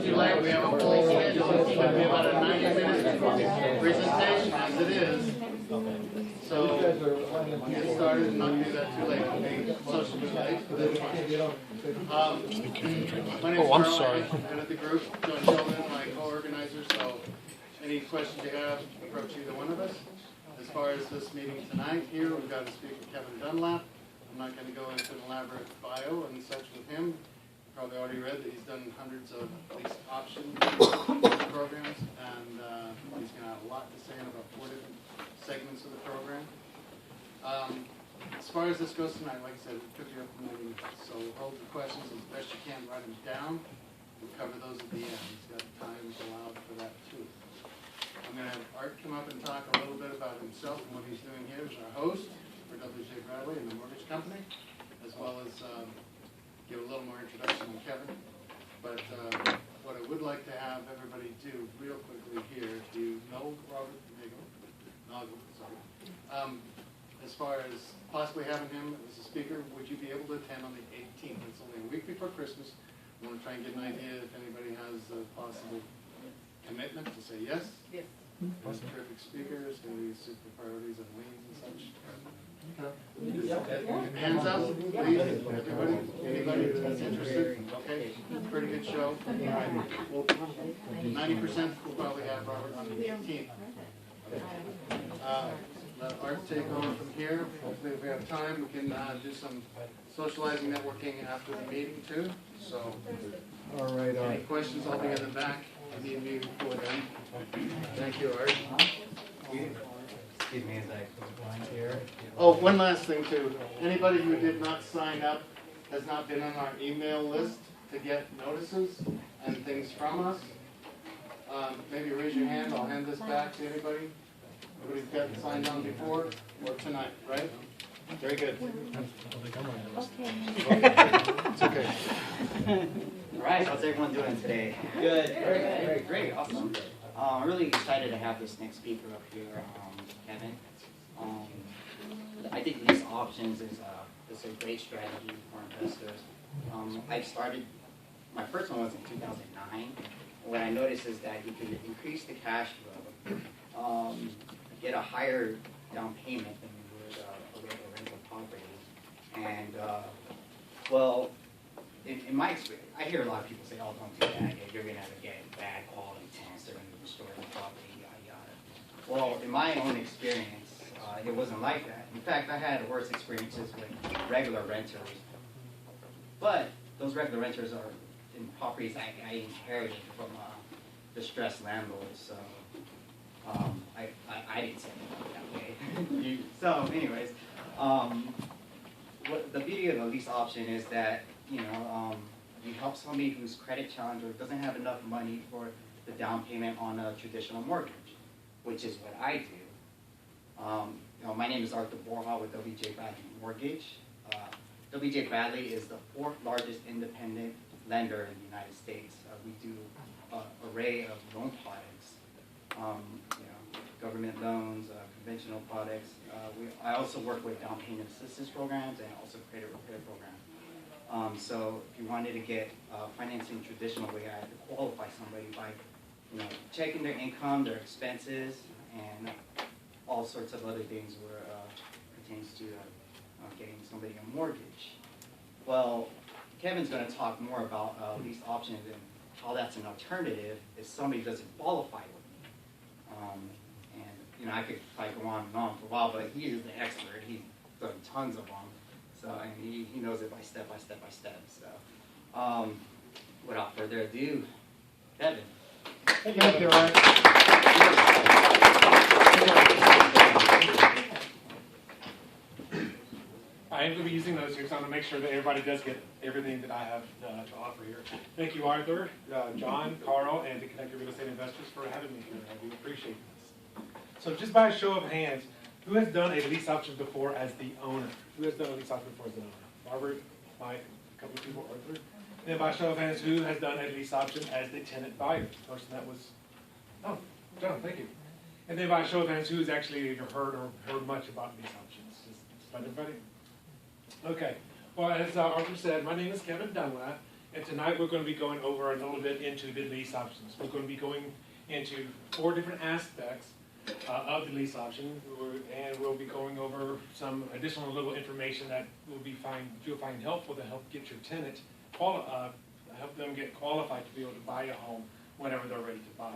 Too late, we have a full schedule, it's going to be about a 90-minute presentation as it is. So, get started and not do that too late. Okay, social media late, but that's fine. My name's I'm Carl. sorry. I've been at the group, John Sheldon, my co-organizer, so any questions you have, approach either one of us. As far as this meeting tonight here, we've got to speak with Kevin Dunlap. I'm not going to go into an elaborate bio and such with him. You've probably already read that he's done hundreds of lease option programs, and he's going to have a lot to say about 4 different segments of the program. As far as this goes tonight, like I said, it could be up to meeting, so hold the questions as best you can, write them down. We'll cover those at the end. He's got time allowed for that too. I'm going to have Art come up and talk a little bit about himself and what he's doing here as our host for W.J. Bradley and the mortgage company, as well as give a little more introduction on Kevin. But what I would like to have everybody do real quickly here, do you know Robert Nagle? Sorry. As far as possibly having him as a speaker, would you be able to attend on the 18th? It's only a week before Christmas. I want to try and get an idea if anybody has a possible commitment to say yes. Yes. He's a terrific speaker. It's going to be super priorities and liens and such. Hands up, please. Everybody, anybody that's interested? Okay, pretty good show. All right. Well, 90% will probably have Robert on the 18th. Let Art take on from here. Hopefully, if we have time, we can do some socializing, networking after the meeting too. So, All right, any questions? I'll be in the back. I need me before then. Thank you, Art. Excuse me as I go blind here. Oh, one last thing too. Anybody who did not sign up has not been on our email list to get notices and things from us. Maybe raise your hand. I'll hand this back to anybody. Everybody's got signed on before or tonight, right? Very good. It's okay. All right, how's everyone doing today? Good. Great. Awesome. I'm really excited to have this next speaker up here, Kevin. I think Lease Options is a great strategy for investors. I started, my first one was in 2009. What I noticed is that you could increase the cash flow, get a higher down payment than you would a regular rental property. And, well, in my experience, I hear a lot of people say, oh, don't do that. You're going to get bad quality tenants. They're going to destroy the property, yada, yada. Well, in my own experience, it wasn't like that. In fact, I had worse experiences with regular renters. But those regular renters are in properties I inherited from distressed landlords. So I didn't say it that way. So anyways, what the beauty of a lease option is that, you know, you help somebody who's credit challenged or doesn't have enough money for the down payment on a traditional mortgage, which is what I do. You know, my name is Arthur Borja with W.J. Bradley Mortgage. W.J. Bradley is the 4th largest independent lender in the United States. We do an array of loan products, you know, government loans, conventional products. I also work with down payment assistance programs and also credit repair programs. So if you wanted to get financing traditional way, I had to qualify somebody by, you know, checking their income, their expenses, and all sorts of other things where pertains to getting somebody a mortgage. Well, Kevin's going to talk more about lease options and how that's an alternative if somebody doesn't qualify with me. And you know, I could probably go on and on for a while, but he is the expert. He's done tons of them. So, and he knows it by step by step by step. So, without further ado, Kevin. Thank you, Art. I am going to be using those here because I want to make sure that everybody does get everything that I have to offer here. Thank you, Arthur, John, Carl, and the Connected Real Estate Investors for having me here. I do appreciate this. So just by a show of hands, who has done a lease option before as the owner? Who has done a lease option before as the owner? Robert, Mike, a couple of people, Arthur. And then by a show of hands, who has done a lease option as the tenant buyer? The person that was, oh, John, thank you. And then by a show of hands, who's actually heard much about lease options? Just about everybody? Okay. Well, as Arthur said, my name is Kevin Dunlap, And tonight we're going to be going over a little bit into the lease options. We're going to be going into 4 different aspects of the lease option, and we'll be going over some additional little information that you'll find helpful to help get your tenant help them get qualified to be able to buy a home whenever they're ready to buy.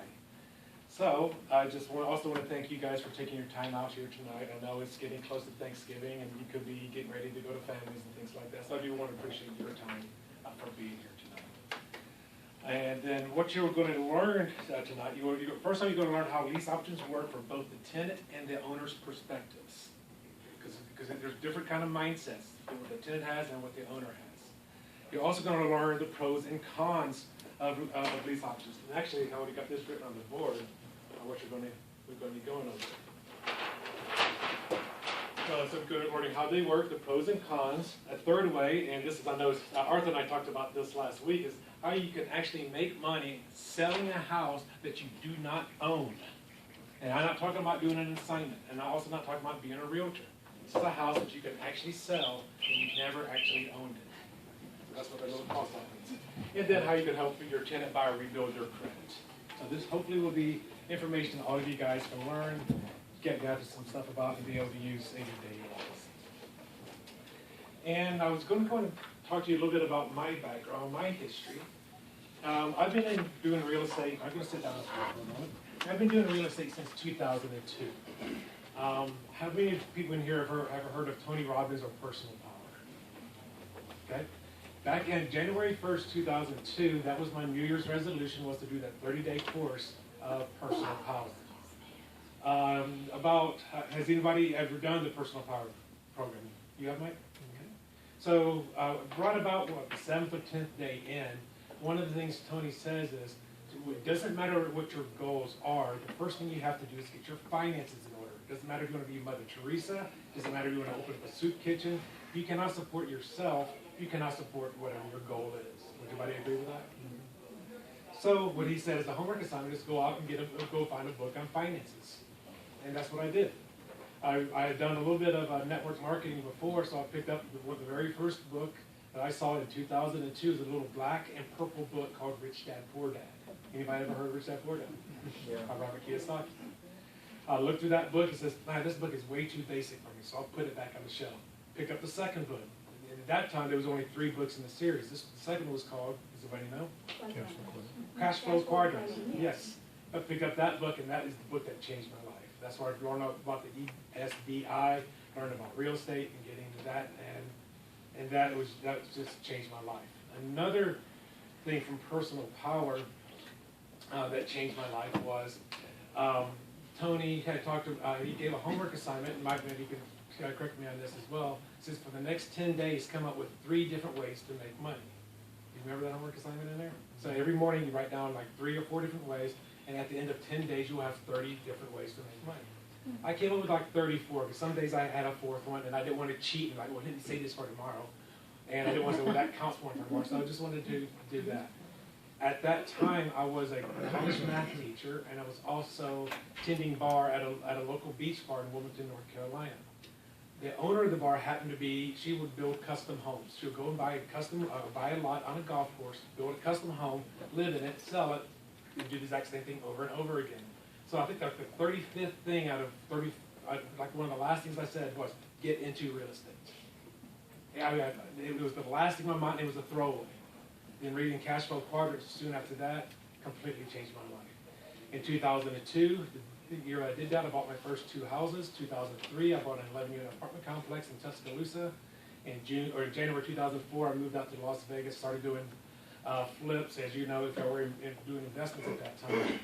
So I just also want to thank you guys for taking your time out here tonight. I know it's getting close to Thanksgiving, and you could be getting ready to go to families and things like that. So I do want to appreciate your time for being here tonight. And then what you're going to learn tonight, first time you're going to learn how lease options work for both the tenant and the owner's perspectives. Because there's different kind of mindsets, what the tenant has and what the owner has. You're also going to learn the pros and cons of lease options. And actually, I already got this written on the board, what we're going to be going over. So good at learning how they work, the pros and cons. A third way, and this is, I know Arthur and I talked about this last week, is how you can actually make money selling a house that you do not own. And I'm not talking about doing an assignment, and I'm also not talking about being a realtor. This is a house that you can actually sell and you never actually owned it. That's what that little cost means. And then how you can help your tenant buyer rebuild their credit. So this hopefully will be information all of you guys can learn, get down to some stuff about, and be able to use in your daily lives. And I was going to go and talk to you a little bit about my background, my history. I've been doing real estate. I'm going to sit down for a moment. I've been doing real estate since 2002. How many people in here have ever heard of Tony Robbins or personal power? Okay. Back in January 1st, 2002, that was my New Year's resolution, was to do that 30-day course of personal power. Has anybody ever done the personal power program? You have, Mike? Okay. So brought about the 7th or 10th day in, one of the things Tony says is, it doesn't matter what your goals are, the first thing you have to do is get your finances in order. It doesn't matter if you want to be Mother Teresa, it doesn't matter if you want to open up a soup kitchen. If you cannot support yourself, you cannot support whatever your goal is. Would anybody agree with that? Mm-hmm. So what he said is the homework assignment is go out and go find a book on finances. And that's what I did. I had done a little bit of network marketing before, so I picked up the very first book that I saw in 2002 is a little black and purple book called Rich Dad Poor Dad. Anybody ever heard of Rich Dad Poor Dad? Yeah. By Robert Kiyosaki. I looked through that book and says, man, this book is way too basic for me, so I'll put it back on the shelf. Picked up the second book. And at that time, there was only 3 books in the series. The second one was called, does anybody know? Cash Flow Quadrant. Yes. I picked up that book, and that is the book that changed my life. That's where I learned about the SBI, learned about real estate, and getting into that, and that just changed my life. Another thing from personal power that changed my life was Tony had he gave a homework assignment, and Mike, maybe you can correct me on this as well. It says for the next 10 days, come up with 3 different ways to make money. You remember that homework assignment in there? So every morning you write down like 3 or 4 different ways, and at the end of 10 days you'll have 30 different ways to make money. I came up with like 34, because some days I had a 4th one, and I didn't want to cheat, and I didn't say this for tomorrow. And I didn't want to say, well, that counts for tomorrow, so I just wanted to do that. At that time, I was a college math teacher, and I was also tending bar at a local beach bar in Wilmington, North Carolina. The owner of the bar happened to be, she would build custom homes. She would go and buy a lot on a golf course, build a custom home, live in it, sell it, and do the exact same thing over and over again. So I think like the 35th thing out of 30, like one of the last things I said was, get into real estate. Yeah, it was the last thing on my mind, it was a throwaway. Then reading Cash Flow Quadrants soon after that completely changed my life. In 2002, the year I did that, I bought my first 2 houses. 2003, I bought an 11-unit apartment complex in Tuscaloosa. In January 2004, I moved out to Las Vegas, started doing flips. As you know, if I were doing investments at that time,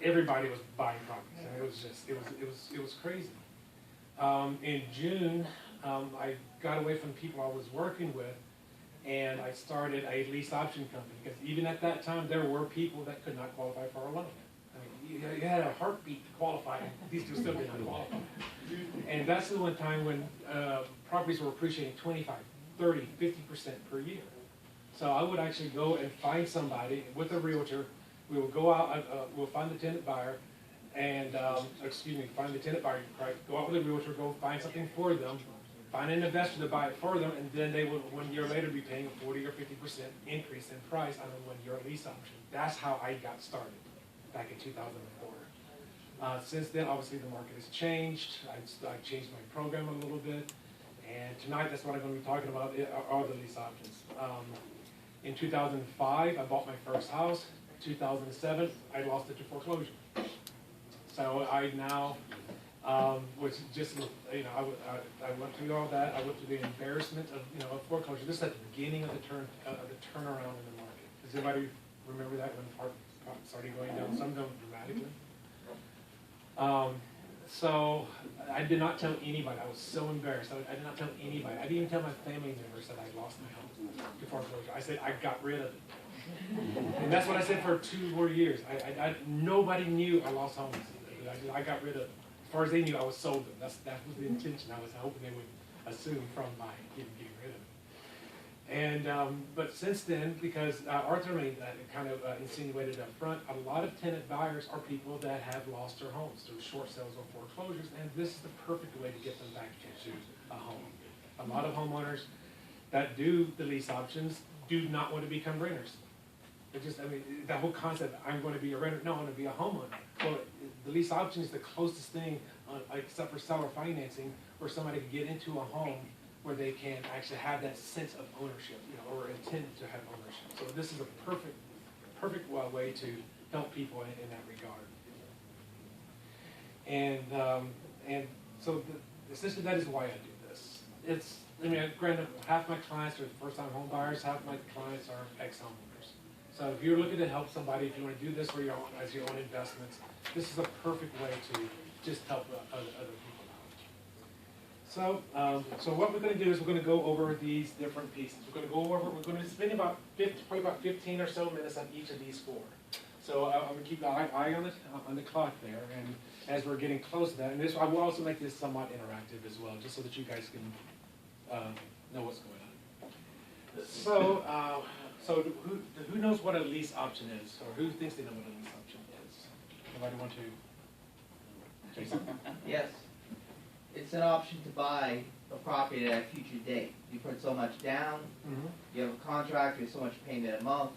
everybody was buying properties. And it was crazy. In June, I got away from the people I was working with, and I started a lease option company, because even at that time, there were people that could not qualify for a loan. I mean, you had a heartbeat to qualify, and these two still did not qualify. And that's the one time when properties were appreciating 25, 30, 50% per year. So I would actually go and find somebody with a realtor. We will go out, we'll find the tenant buyer, and find the tenant buyer, right? Go out with a realtor, go find something for them, find an investor to buy it for them, and then they would 1 year later be paying a 40 or 50% increase in price on a 1 year lease option. That's how I got started back in 2004. Since then, obviously, the market has changed. I changed my program a little bit, and tonight that's what I'm going to be talking about are the lease options. In 2005, I bought my first house. 2007, I lost it to foreclosure. So I now, which just, you know, I went through all that. I went through the embarrassment of, you know, of foreclosure. This is at the beginning of the turnaround in the market. Does anybody remember that when part started going down? Some of them dramatically. So I did not tell anybody. I was so embarrassed. I did not tell anybody. I didn't even tell my family members that I lost my home to foreclosure. I said I got rid of it. And that's what I said for 2 more years. Nobody knew I lost homes. I got rid of it. As far as they knew, I was sold them. That was the intention. I was hoping they would assume from my getting rid of it. And but since then, because Arthur made that kind of insinuated up front, a lot of tenant buyers are people that have lost their homes through short sales or foreclosures, and this is the perfect way to get them back into a home. A lot of homeowners that do the lease options do not want to become renters. It just, I mean, that whole concept, I'm going to be a renter, no, I'm going to be a homeowner. So the lease option is the closest thing, except for seller financing, where somebody can get into a home where they can actually have that sense of ownership, you know, or intend to have ownership. So this is a perfect way to help people in that regard. And so essentially that is why I do this. It's, I mean, granted, half my clients are first-time home buyers, half my clients are ex-homeowners. So if you're looking to help somebody, if you want to do this for your own, as your own investments, this is a perfect way to just help other people out. So what we're going to do is we're going to go over these different pieces. We're going to go over. We're going to spend probably about 15 or so minutes on each of these 4. So I'm going to keep the eye on the clock there, and as we're getting close to that, and this I will also make this somewhat interactive as well, just so that you guys can know what's going on. So who knows what a lease option is, or who thinks they know what a lease option is? Anybody want to? Jason? Yes. It's an option to buy a property at a future date. You put so much down, you have a contract, you have so much payment a month,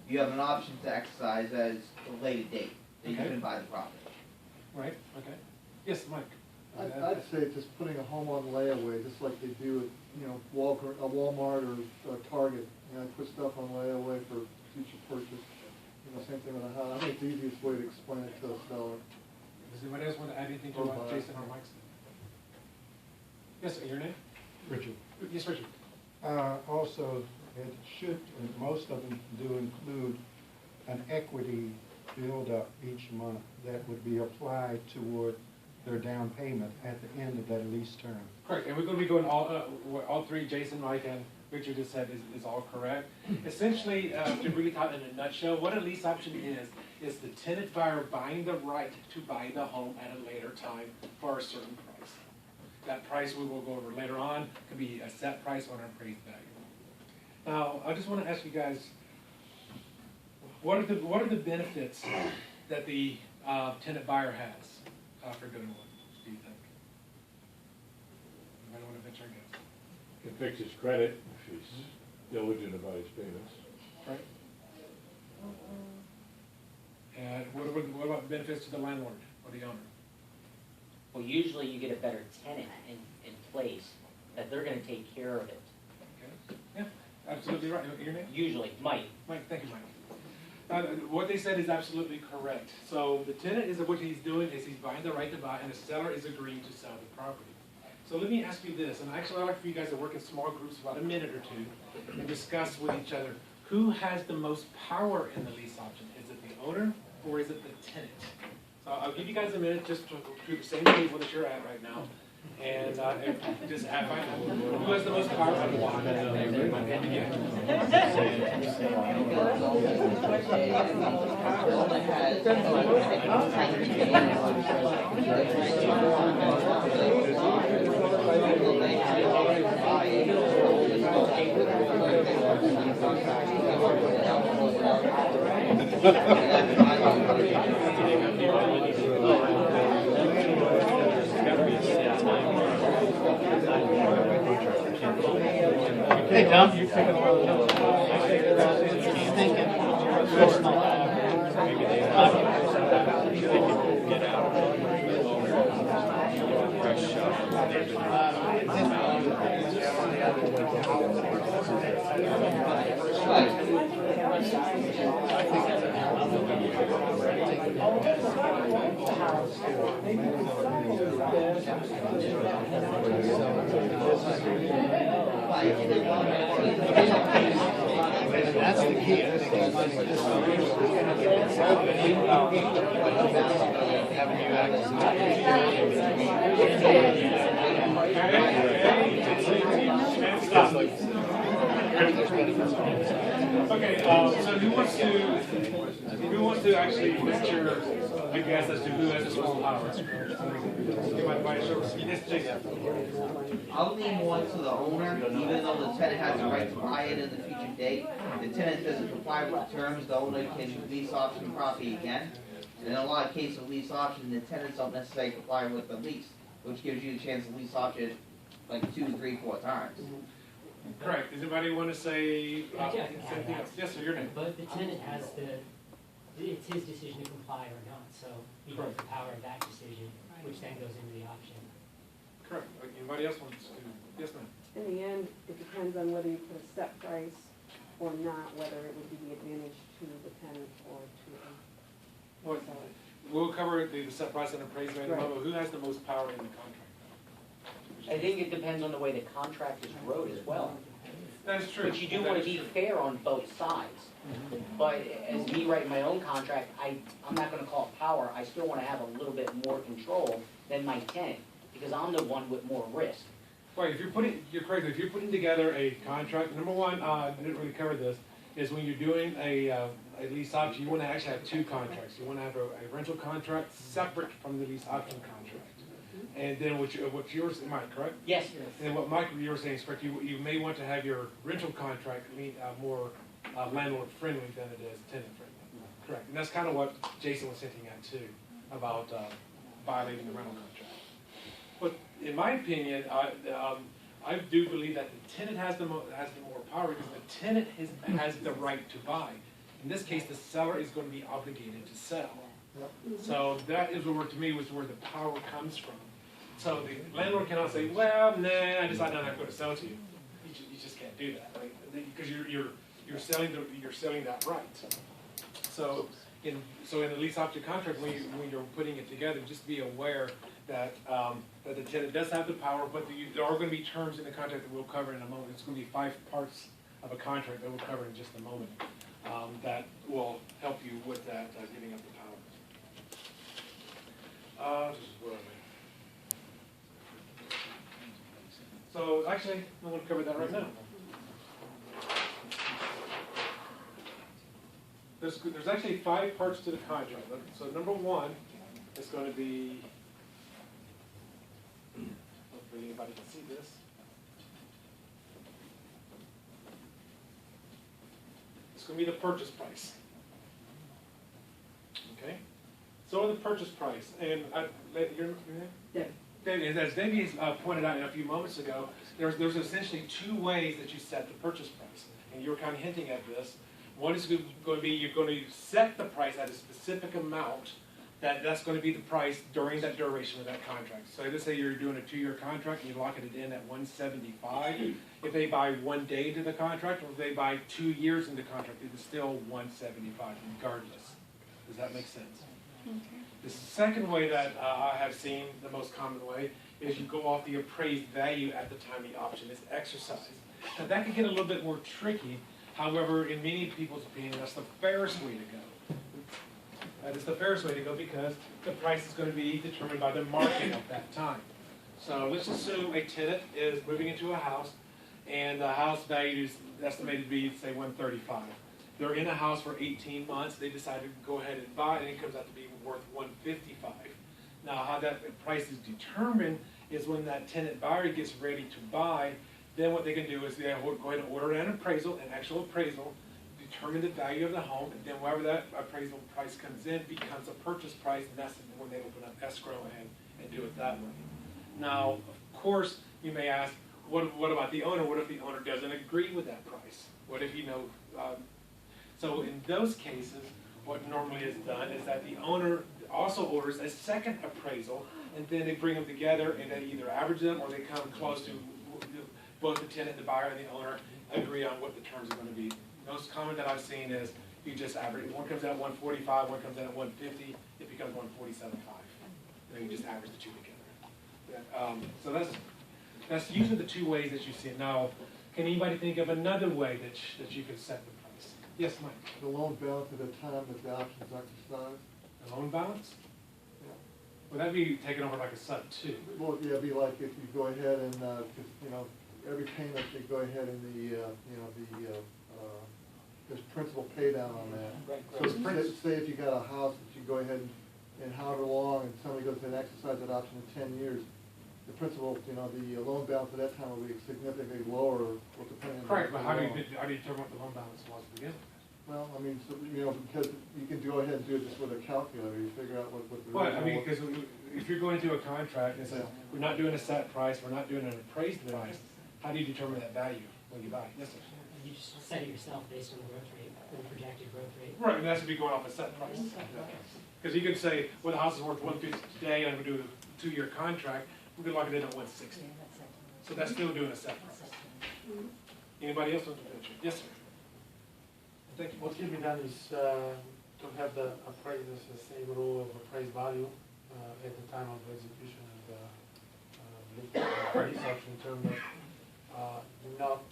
you have an option to exercise as a later date that you can buy the property. Right, okay. Yes, Mike? I'd say just putting a home on layaway, just like they do at, you know, Walmart or Target. You know, put stuff on layaway for future purchase. You know, same thing with a house. I think it's the easiest way to explain it to a seller. Does anybody else want to add anything to what Jason or Mike said? Yes, sir, your name? Richard. Yes, Richard. Also, it should, and most of them do include an equity build-up each month that would be applied toward their down payment at the end of that lease term. Correct, and we're going to be going all 3, Jason, Mike, and Richard just said is all correct. Essentially, to really talk in a nutshell, what a lease option is the tenant buyer buying the right to buy the home at a later time for a certain price. That price we will go over later on could be a set price or an appraised value. Now, I just want to ask you guys, what are the benefits that the tenant buyer has for doing what? Do you think? Anybody want to venture a guess? It fixes credit if he's diligent about his payments. Right. And what about benefits to the landlord or the owner? Well, usually you get a better tenant in place, that they're gonna take care of it. Okay. Yeah, absolutely right. Your name? Usually, Mike. Mike, thank you, Mike. What they said is absolutely correct. So the tenant is what he's doing is he's buying the right to buy, and the seller is agreeing to sell the property. So let me ask you this, and actually I'd like for you guys to work in small groups for about a minute or 2 and discuss with each other, who has the most power in the lease option? Is it the owner or is it the tenant? So I'll give you guys a minute just to do the same table that you're at right now. And just find out who has the most power and why. That's the key. Okay, so who wants to actually venture a guess as to who has the most power? Give my advice. Yes, Jason. I'll lean more to the owner, even though the tenant has the right to buy it in the future date. The tenant doesn't comply with the terms, the owner can lease option the property again. And in a lot of cases of lease option, the tenants don't necessarily comply with the lease, which gives you a chance to lease option like 2, 3, 4 times. Correct. Does anybody want to say Yeah, something else? Yes, sir, your name. But the tenant has it's his decision to comply or not, so he has the power of that decision, which then goes into the option. Correct. Anybody else wants to? Yes, ma'am. In the end, it depends on whether you put a set price or not, whether it would be the advantage to the tenant or to the What, seller. we'll cover the set price and appraisal in a Right. moment. Who has the most power in the contract? I think it depends on the way the contract is wrote as well. That's true. But you do want to be fair on both sides. But as me writing my own contract, I'm not gonna call it power, I still wanna have a little bit more control than my tenant, because I'm the one with more risk. Right, you're correct, if you're putting together a contract, number one, I didn't really cover this, is when you're doing a lease option, you wanna actually have 2 contracts. You wanna have a rental contract separate from the lease option contract. And then what yours, am I correct? Yes, And what Mike, you were saying is correct, you may want to have your rental contract more landlord friendly than it is tenant friendly. Correct, and that's kind of what Jason was hinting at too, about violating the rental contract. But in my opinion, I do believe that the tenant has the more power, because the tenant has the right to buy. In this case, the seller is going to be obligated to sell. So that is where, to me, was where the power comes from. So the landlord cannot say, well, nah, I decided I'm not going to sell to you. You just can't do that, right? Because you're selling that right. So in the lease option contract, when you're putting it together, just be aware that that the tenant does have the power, but there are going to be terms in the contract that we'll cover in a moment. It's going to be 5 parts of a contract that we'll cover in just a moment that will help you with that giving up the power. Where am I? So actually, I'm going to cover that right now. There's actually 5 parts to the contract. So number 1 is going to be, hopefully anybody can see this. It's going to be the purchase price. Okay? So the purchase price, and as Debbie pointed out a few moments ago, there's essentially 2 ways that you set the purchase price, and you were kind of hinting at this. One is going to be you're going to set the price at a specific amount that's going to be the price during that duration of that contract. So let's say you're doing a 2-year contract and you're locking it in at $175. If they buy 1 day into the contract, or if they buy 2 years into the contract, it is still $175 regardless. Does that make sense? Okay. The second way that I have seen, the most common way, is you go off the appraised value at the time the option is exercised. Now that can get a little bit more tricky. However, in many people's opinion, that's the fairest way to go. That is the fairest way to go because the price is going to be determined by the market at that time. So let's assume a tenant is moving into a house, and the house value is estimated to be, say, $135. They're in a house for 18 months. They decided to go ahead and buy it, and it comes out to be worth $155. Now, how that price is determined is when that tenant buyer gets ready to buy. Then what they can do is they go ahead and order an appraisal, an actual appraisal, determine the value of the home, and then wherever that appraisal price comes in becomes a purchase price, and that's when they open up escrow and do it that way. Now, of course, you may ask, what about the owner? What if the owner doesn't agree with that price? What if, so in those cases, what normally is done is that the owner also orders a second appraisal, and then they bring them together and they either average them or they come close to both the tenant, the buyer, and the owner agree on what the terms are going to be. Most common that I've seen is you just average, one comes out at 145, one comes in at 150, it becomes 147.5. And then you just average the two together. So that's usually the two ways that you see it. Now, can anybody think of another way that you could set the price? Yes, Mike? The loan balance at the time that the option's exercised. The loan balance? Would that be taken over like a sub two? Well, yeah, it'd be like if you go ahead and, every payment, you go ahead and there's principal pay down on that. Right. So say if you got a house that you go ahead and however long, and somebody goes ahead and exercise that option in 10 years, the principal, the loan balance at that time will be significantly lower, or depending on. Correct, but how do you determine what the loan balance was to begin with? Well, I mean, so, because you can go ahead and do it just with a calculator, you figure out what the. Well, I mean, because if you're going to a contract and say, we're not doing a set price, we're not doing an appraised price, how do you determine that value when you buy? Yes, sir. You just set it yourself based on the growth rate, the projected growth rate. Right, and that should be going off a set price. Because you could say, well, the house is worth 150 today, and we do a 2-year contract, we could lock it in at 160. So that's still doing a set price. Anybody else want to mention? Yes, sir. Thank you. What can be done is to have the appraisers the same rule of appraised value at the time of execution of the lease option term, not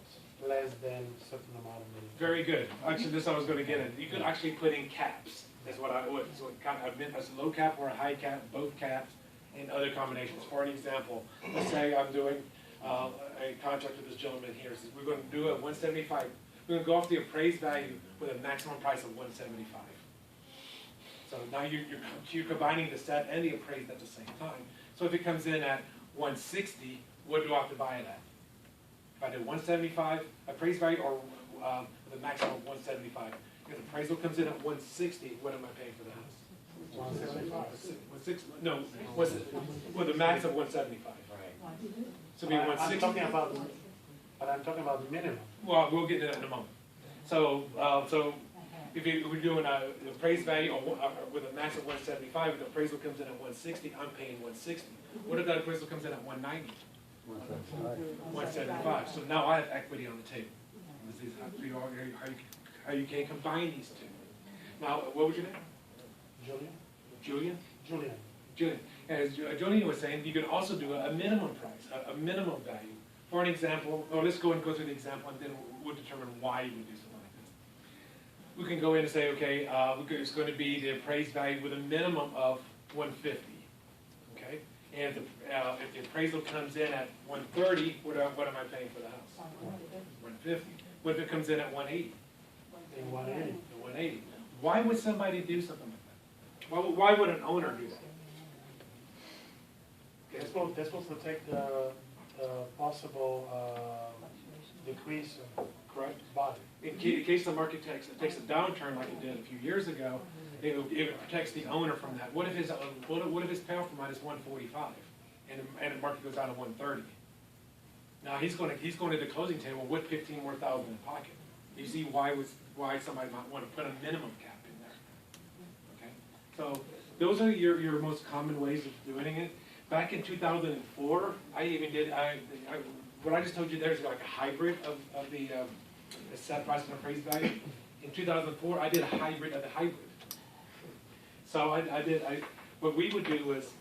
less than a certain amount of money. Very good. Actually, this I was going to get at. You could actually put in caps. That's what so kind of meant as a low cap or a high cap, both caps, and other combinations. For an example, let's say I'm doing a contract with this gentleman here. Says we're going to do a 175. We're going to go off the appraised value with a maximum price of 175. So now you're combining the set and the appraised at the same time. So if it comes in at 160, what do I have to buy it at? If I do 175 appraised value or with a maximum of 175. If the appraisal comes in at 160, what am I paying for the house? 175. No, with a max of 175. Right. So it'd be 160. I'm talking about the minimum. Well, we'll get to that in a moment. So, if we're doing an appraised value with a max of 175, if the appraisal comes in at 160, I'm paying 160. What if that appraisal comes in at 190? 175. So now I have equity on the table. This is how you can combine these two. Now, what was your name? Julian. Julian. As Julian was saying, you can also do a minimum price, a minimum value. For an example, or let's go through the example, and then we'll determine why you would do something like this. We can go in and say, okay, it's going to be the appraised value with a minimum of 150. Okay, and if the appraisal comes in at 130, what am I paying for the house? 150. What if it comes in at 180? 180. Why would somebody do something like that? Why would an owner do that? They're supposed to take the possible decrease in correct body. In case the market takes a downturn like it did a few years ago, it protects the owner from that. What if his payoff amount is 145 and the market goes down to 130? Now he's going to the closing table with 15 more thousand in pocket. You see why somebody might want to put a minimum cap in there. Okay, so those are your most common ways of doing it. Back in 2004, I even did, what I just told you there is like a hybrid of the set price and appraised value. In 2004, I did a hybrid of the hybrid. So what we would do was,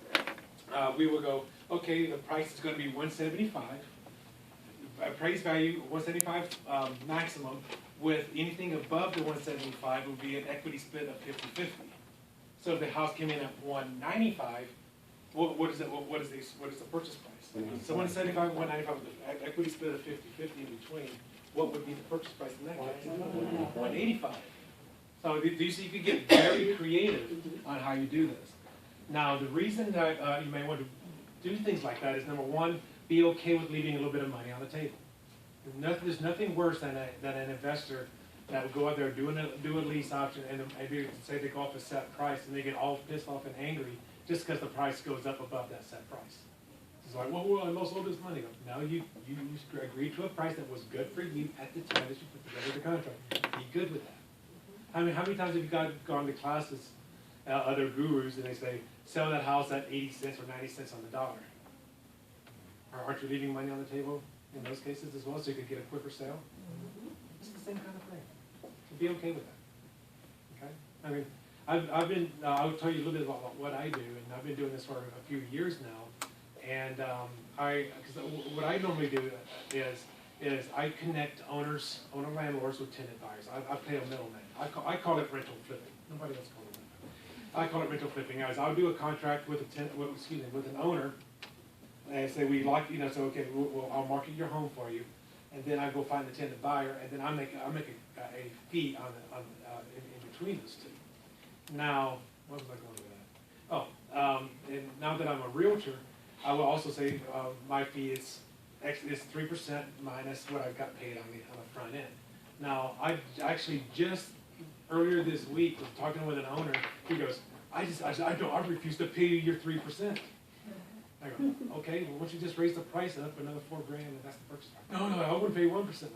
we would go, okay, the price is going to be 175, appraised value 175 maximum, with anything above the 175 would be an equity split of 50-50. So if the house came in at 195, what is the purchase price? So 175, 195 with the equity split of 50-50 in between, what would be the purchase price in that case? 185. So do you see, you could get very creative on how you do this. Now, the reason that you may want to do things like that is, number one, be okay with leaving a little bit of money on the table. There's nothing worse than an investor that would go out there, do a lease option, and maybe say they go off a set price, and they get all pissed off and angry just because the price goes up above that set price. It's like, well, I lost all this money. No, you agreed to a price that was good for you at the time that you put together the contract. Be good with that. I mean, how many times have you gone to classes, other gurus, and they say, sell that house at 80 cents or 90 cents on the dollar? Or aren't you leaving money on the table in those cases as well, so you could get a quicker sale? It's the same kind of thing. So be okay with that. Okay? I mean, I'll tell you a little bit about what I do, and I've been doing this for a few years now. And because what I normally do is I connect owner landlords with tenant buyers. I play a middleman. I call it rental flipping. Nobody else calls it that. I call it rental flipping. As I'll do a contract with with an owner, and say so okay, I'll market your home for you, and then I go find the tenant buyer, and then I make a fee in between those two. Now, what was I going with that? And now that I'm a realtor, I will also say my fee is 3% minus what I've got paid on the front end. Now, I actually just earlier this week was talking with an owner. He goes, I refuse to pay you your 3%. I go, okay, well, why don't you just raise the price up another $4,000 and that's the purchase price? No, I wouldn't pay 1%.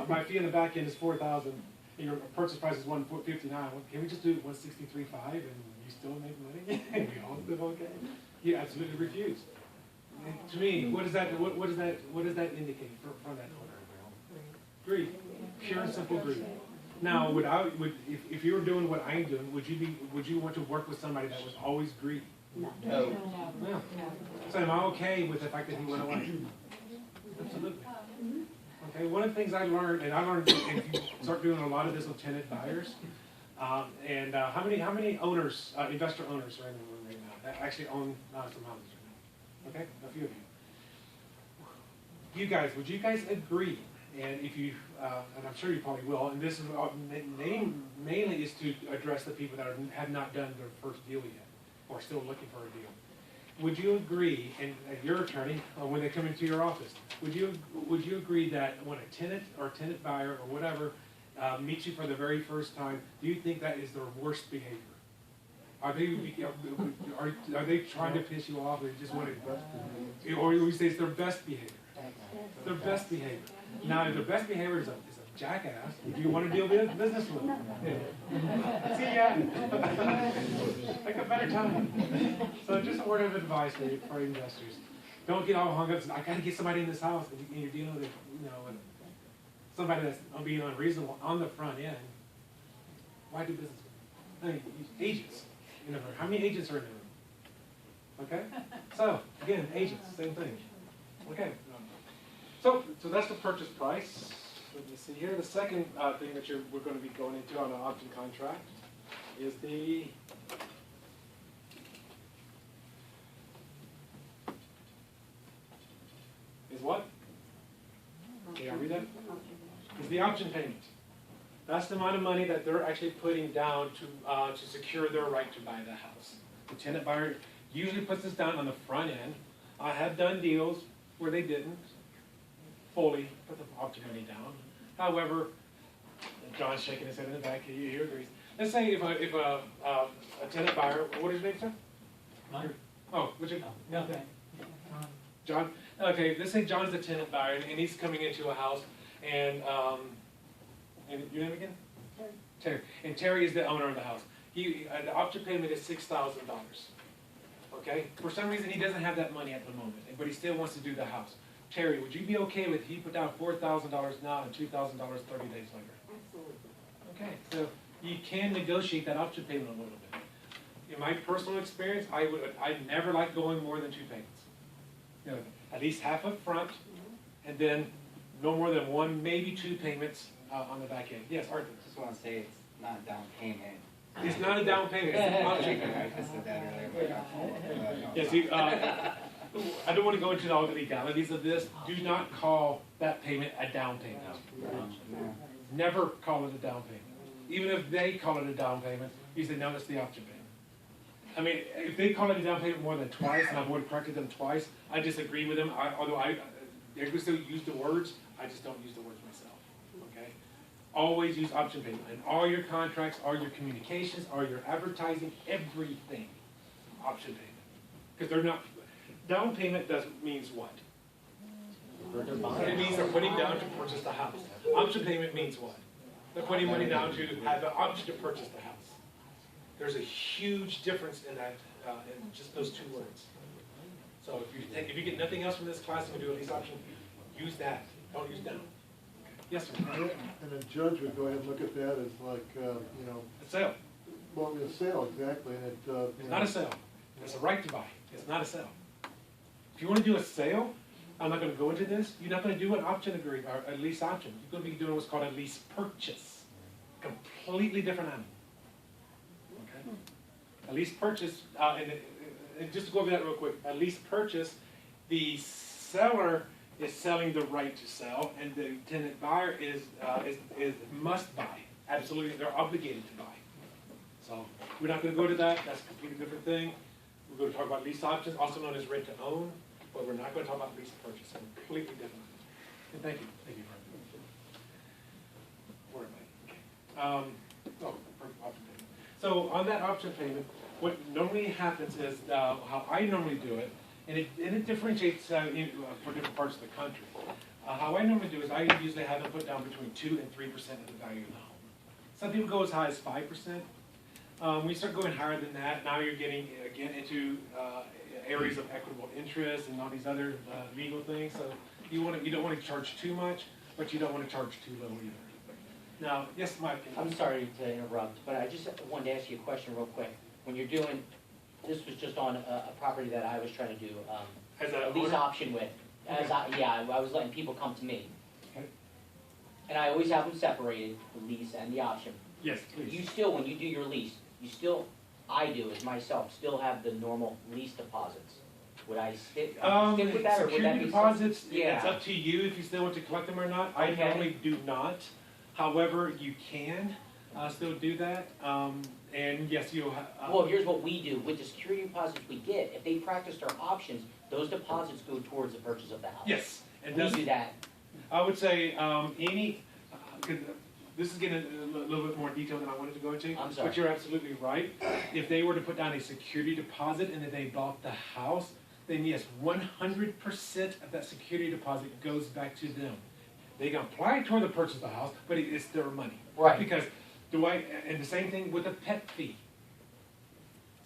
My fee in the back end is $4,000. Your purchase price is $159. Can we just do $163.5 and you still make money? And we all live okay? He absolutely refused. And to me, what does that indicate from that owner? Greed, pure and simple greed. Now, if you were doing what I'm doing, would you want to work with somebody that was always greedy? No. No. So am I okay with the fact that he went away? Absolutely. Okay, one of the things I learned, and if you start doing a lot of this with tenant buyers, how many owners, investor owners are in the room right now that actually own some houses right now? Okay, a few of you. Would you guys agree? And if you, and I'm sure you probably will, and this is mainly is to address the people that have not done their first deal yet, or still looking for a deal. Would you agree, and your attorney, when they come into your office, would you agree that when a tenant or tenant buyer or whatever meets you for the very first time, do you think that is their worst behavior? Are they trying to piss you off? Or just want to, or we say it's their best behavior? Their best behavior. Now, if their best behavior is a jackass, do you want to deal business with them? Yeah. See ya. Like a better time. So just a word of advice for investors. Don't get all hung up. I got to get somebody in this house, and you're dealing with, with somebody that's being unreasonable on the front end. Why do business with them? I mean, agents. How many agents are in the room? Okay? So, again, agents, same thing. Okay. So that's the purchase price. Let me see here. The second thing that we're going to be going into on an option contract is what? Can I read that? Is the option payment. That's the amount of money that they're actually putting down to secure their right to buy the house. The tenant buyer usually puts this down on the front end. I have done deals where they didn't fully put the option money down. However, John's shaking his head in the back. He agrees. Let's say if a tenant buyer, what is his name, sir? Mine? Oh, what's your? No, okay. John. Okay, let's say John's the tenant buyer and he's coming into a house and your name again? Terry. And Terry is the owner of the house. The option payment is $6,000. Okay? For some reason he doesn't have that money at the moment, but he still wants to do the house. Terry, would you be okay with he put down $4,000 now and $2,000 30 days later? Absolutely. Okay, so you can negotiate that option payment a little bit. In my personal experience, I never like going more than 2 payments. At least half up front, and then no more than 1, maybe 2 payments on the back end. Yes, Arthur. Just want to say it's not a down payment. It's not a down payment. It's an option payment. I said that earlier. Yes, I don't want to go into all the legalities of this. Do not call that payment a down payment. Never call it a down payment. Even if they call it a down payment, you say, no, it's the option payment. I mean, if they call it a down payment more than twice, and I've already corrected them twice, I disagree with them. Although they still use the words, I just don't use the words myself. Okay? Always use option payment. In all your contracts, all your communications, all your advertising, everything, option payment. Because they're not, down payment means what? They're It buying. means they're putting down to purchase the house. Option payment means what? They're putting money down to have the option to purchase the house. There's a huge difference in that, in just those two words. So if you get nothing else from this class and you do a lease option, use that, don't use down. Yes, sir? And a judge would go ahead and look at that as like, you know, A sale. well, a sale, exactly, and it, you It's know. not a sale. It's a right to buy. It's not a sale. If you want to do a sale, I'm not going to go into this. You're not going to do an option agreement or a lease option. You're going to be doing what's called a lease purchase. Completely different animal. Okay? A lease purchase, and just to go over that real quick, a lease purchase, the seller is selling the right to sell, and the tenant buyer is must buy. Absolutely, they're obligated to buy. So we're not going to go to that. That's a completely different thing. We're going to talk about lease options, also known as rent to own, but we're not going to talk about lease purchase. Completely different. And thank you, Where am I? Okay. Option payment. So on that option payment, what normally happens is how I normally do it, and it differentiates for different parts of the country. How I normally do is I usually have them put down between 2 and 3% of the value of the home. Some people go as high as 5%. We start going higher than that. Now you're getting again into areas of equitable interest and all these other legal things. So you don't want to charge too much, but you don't want to charge too little either. Now, yes, Mike. I'm sorry to interrupt, but I just wanted to ask you a question real quick. When you're doing, this was just on a property that I was trying to do As a a lease owner? option with. I was letting people come to me. Okay. And I always have them separated, the lease and the option. Yes, please. You still, when you do your lease, you still, I do as myself, still have the normal lease deposits. Would I stick with that, or would that Security be? deposits, Yeah. it's up to you if you still want to collect them or not. I Okay. normally do not. However, you can still do that. And yes, you'll have. Well, here's what we do. With the security deposits we get, if they practice their options, those deposits go towards the purchase of the house. Yes, and We that's, do that. I would say this is getting a little bit more detail than I wanted to go into. I'm sorry. But you're absolutely right. If they were to put down a security deposit and then they bought the house, then yes, 100% of that security deposit goes back to them. They can apply toward the purchase of the house, but it's their money. Right. Because and the same thing with the pet fee.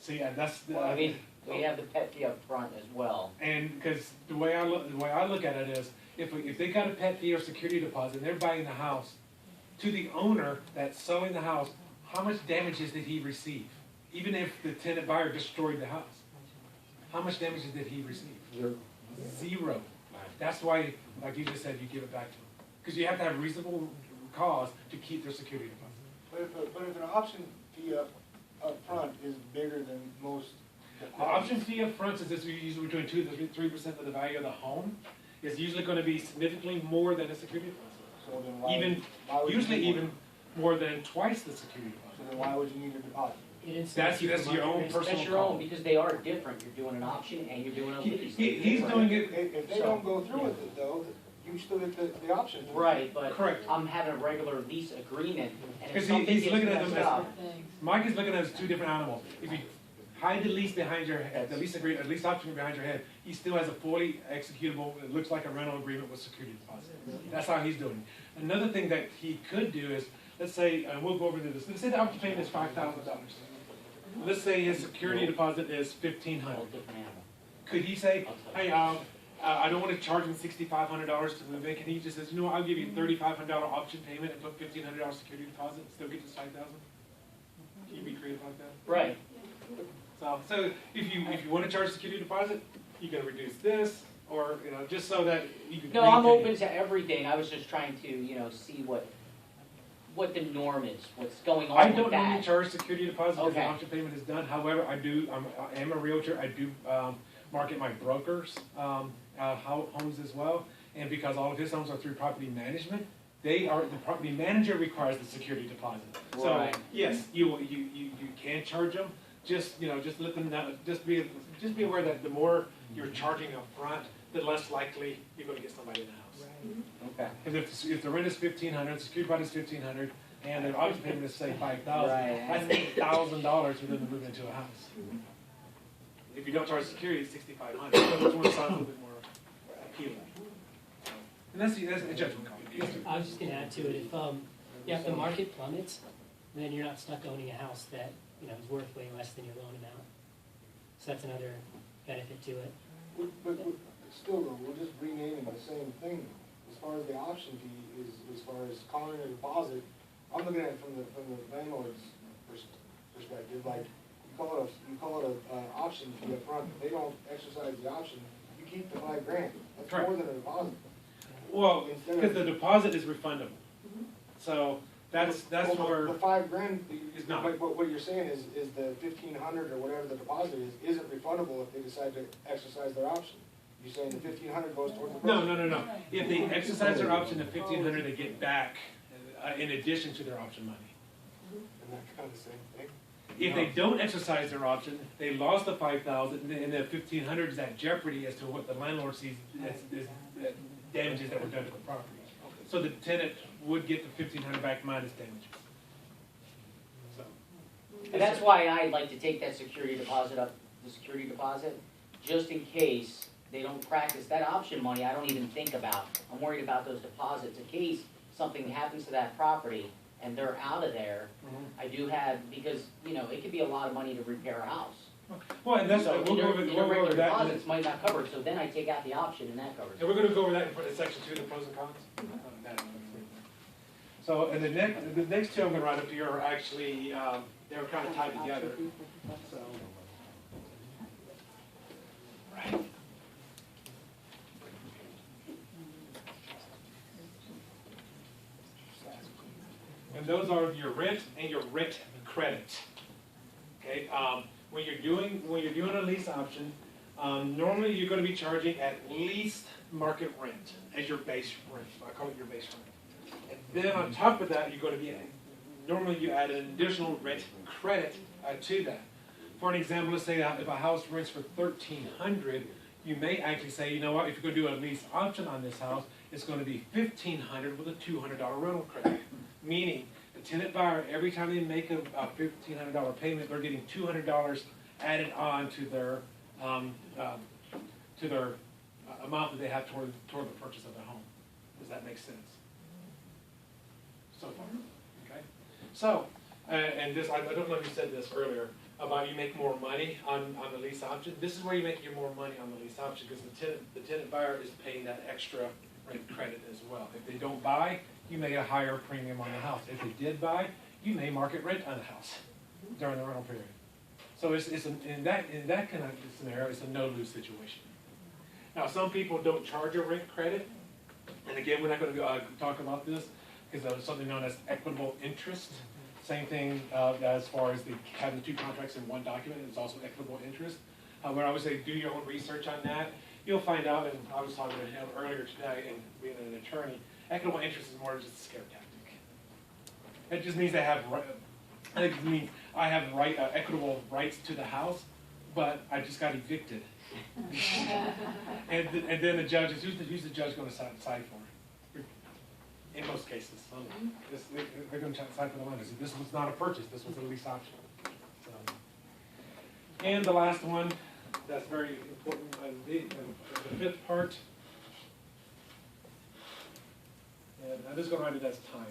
See, and that's the. Well, I mean, we have the pet fee up front as well. And because the way I look at it is, if they got a pet fee or security deposit and they're buying the house, to the owner that's selling the house, how much damages did he receive? Even if the tenant buyer destroyed the house, how much damages did he receive? Zero. That's why, like you just said, you give it back to them, because you have to have reasonable cause to keep their security deposit. But if an option fee up front is bigger than most. The option fee up front, since it's usually between 2 to 3% of the value of the home, is usually going to be significantly more than a security deposit. So then why would you Usually need even more than twice the security deposit. So then why would you need a deposit? That's your own personal That's your call. own, because they are different. You're doing an option and you're doing a lease. He's doing it. If they don't go through with it though, you still get the option. Right, but Correct. I'm having a regular lease agreement, and if Because something he's gets looking at them messed as, up, Mike is looking at it as two different animals. If you hide the lease behind your head, the lease agreement, lease option behind your head, he still has a fully executable, it looks like a rental agreement with security deposit. That's how he's doing it. Another thing that he could do is, let's say, we'll go over to this, let's say the option payment is $5,000. Let's say his security deposit is $1,500. whole different animal. Could he say, hey, I don't want to charge him $6,500 to move in. Can he just say, you know what, I'll give you $3,500 option payment and put $1,500 security deposit and still get this $5,000? Can you be creative like that? Right. So if you want to charge security deposit, you can reduce this, or just so that you can. No, I'm open to everything. I was just trying to, see what the norm is, what's going on I with don't that. normally charge security deposit if the Okay. option payment is done. However, I am a realtor. I do market my brokers homes as well, and because all of his homes are through property management, the property manager requires the security deposit. Right. So yes, you can charge them. Just let them know. Just be aware that the more you're charging up front, the less likely you're going to get somebody in the house. Okay. Because if the rent is $1,500, security deposit is $1,500, and the option payment is say $5,000, Right. that's $8,000 for them to move into a house. If you don't charge security, it's $6,500. So which one sounds a little bit more appealing? And that's a judgment call. I was just gonna add to it, if the market plummets, then you're not stuck owning a house that, is worth way less than your loan amount. So that's another benefit to it. But still though, we're just renaming the same thing. As far as the option fee is, as far as calling it a deposit, I'm looking at it from the landlord's perspective, like, you call it a option fee up front. If they don't exercise the option, you keep the $5,000. That's Correct. more than a deposit. Well, Instead because of- the deposit is refundable. So that's Well, where, the $5,000 Is not. What you're saying is the 1,500 or whatever the deposit isn't refundable if they decide to exercise their option. You're saying the 1,500 goes towards the. no. If they exercise their option, the $1,500 they get back in addition to their option money. Isn't that kind of the same thing? If they don't exercise their option, they lost the $5,000, and the $1,500 is at jeopardy as to what the landlord sees as damages that were done to the property. So the tenant would get the $1,500 back minus damages. So, And that's why I like to take that security deposit up, the security deposit, just in case they don't practice that option money. I don't even think about. I'm worried about those deposits in case something happens to that property and they're out of there. I do have, because it could be a lot of money to repair a house. well, and that's, So we'll go over your that. regular deposits might not cover it, so then I take out the option and that covers it. And we're gonna go over that in section 2, the pros and cons. So, and the next two I'm gonna write up here are actually, they're kind of tied together, so. Right. And those are your rent and your rent credit. Okay, when you're doing a lease option, normally you're going to be charging at least market rent as your base rent. I call it your base rent. And then on top of that, you're going to be normally you add an additional rent credit to that. For an example, let's say if a house rents for $1,300, you may actually say, you know what, if you're going to do a lease option on this house, it's going to be $1,500 with a $200 rental credit. Meaning, the tenant buyer, every time they make a $1,500 payment, they're getting $200 added on to their amount that they have toward the purchase of the home. Does that make sense? So far, okay. So, and this, I don't know if you said this earlier about you make more money on the lease option. This is where you make your more money on the lease option because the tenant buyer is paying that extra rent credit as well. If they don't buy, you may get a higher premium on the house. If they did buy, you may market rent on the house during the rental period. So in that kind of scenario, it's a no-lose situation. Now, some people don't charge a rent credit, and again, we're not going to talk about this because there's something known as equitable interest. Same thing as far as having the two contracts in one document. It's also equitable interest. Where I would say do your own research on that. You'll find out, and I was talking to him earlier today, and being an attorney, equitable interest is more just a scare tactic. It just means I have equitable rights to the house, but I just got evicted. and then the judge is, who's the judge going to side for? In most cases. They're going to side for the lenders. This was not a purchase, this was a lease option. So. And the last one, that's very important, the fifth part. And I'm just going to write it as time.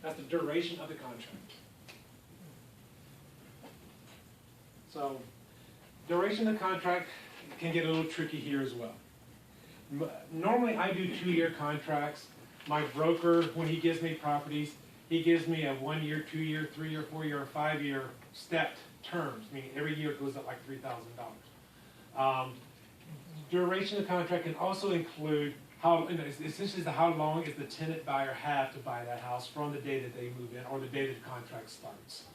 That's the duration of the contract. So, duration of the contract can get a little tricky here as well. Normally I do 2-year contracts. My broker, when he gives me properties, he gives me a 1-year, 2-year, 3-year, 4-year, or 5-year stepped terms, meaning every year it goes up like $3,000. Duration of the contract can also include essentially how long is the tenant buyer have to buy that house from the day that they move in or the day that the contract starts.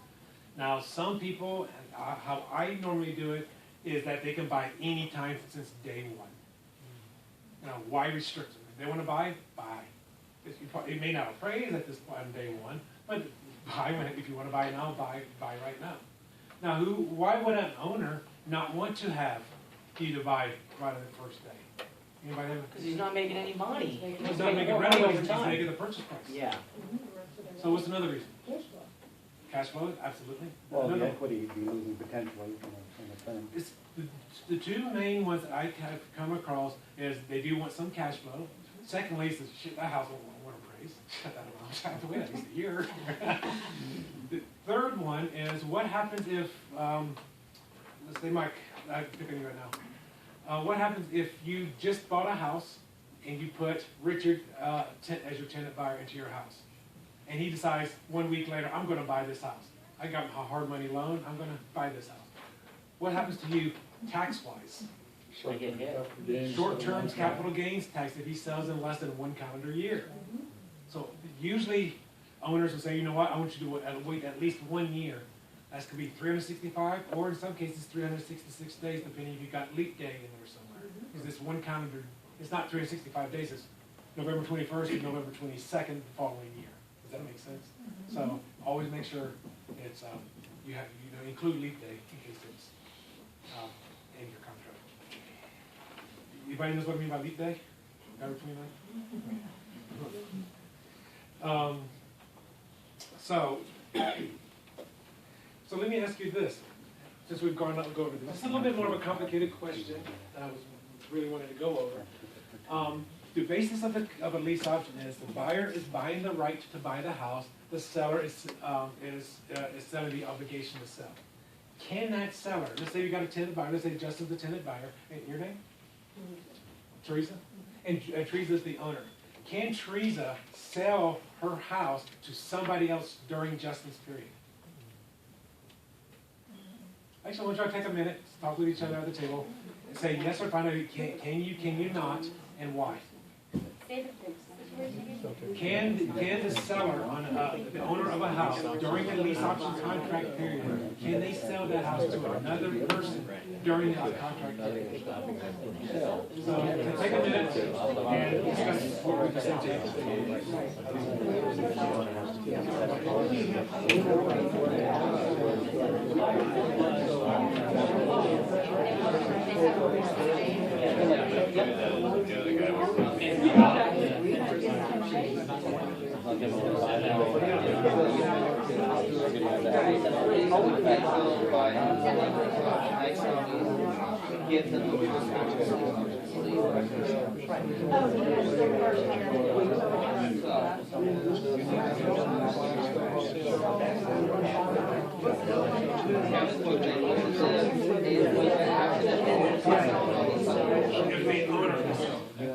Now, some people, how I normally do it, is that they can buy any time since day one. Now, why restrict them? If they want to buy, buy. It may not appraise at this point on day one, but buy if you want to buy now, buy right now. Now, why would an owner not want to have you to buy right on the first day? Anybody have? Because he's not making any money. He's not making rental, he's making the purchase price. Yeah. So what's another reason? cash flow, absolutely. Well, No, the no. equity you'd be losing potentially from the term. It's, the two main ones that I have come across is they do want some cash flow. Secondly, is shit, that house won't want to appraise. Shut that around. I have to wait at least a year. The third one is what happens if, let's say Mike, I'm picking you right now. What happens if you just bought a house and you put Richard as your tenant buyer into your house? And he decides 1 week later, I'm going to buy this house. I got a hard money loan, I'm going to buy this house. What happens to you tax-wise? I get hit. Short-term capital gains tax if he sells in less than 1 calendar year. So usually owners will say, you know what, I want you to wait at least 1 year. That's going to be 365, or in some cases 366 days, depending if you got leap day in there somewhere. Because this 1 calendar, it's not 365 days, it's November 21st to November 22nd the following year. Does that make sense? So always make sure it's, you have, include leap day in case it's in your contract. Anybody knows what I mean by leap day? November 29th? So let me ask you this, since we've gone up and go over this. It's a little bit more of a complicated question that I was really wanted to go over. The basis of a lease option is the buyer is buying the right to buy the house. The seller is selling the obligation to sell. Can that seller, let's say you got a tenant buyer, let's say Justin's the tenant buyer, and your name? Teresa? And Teresa's the owner. Can Teresa sell her house to somebody else during Justin's period? Actually, I want you to take a minute, talk with each other at the table, and say yes or find out can you not, and why? Can the seller, the owner of a house, during the lease option contract period, can they sell that house to another person during the contract period? So take a minute and discuss what we just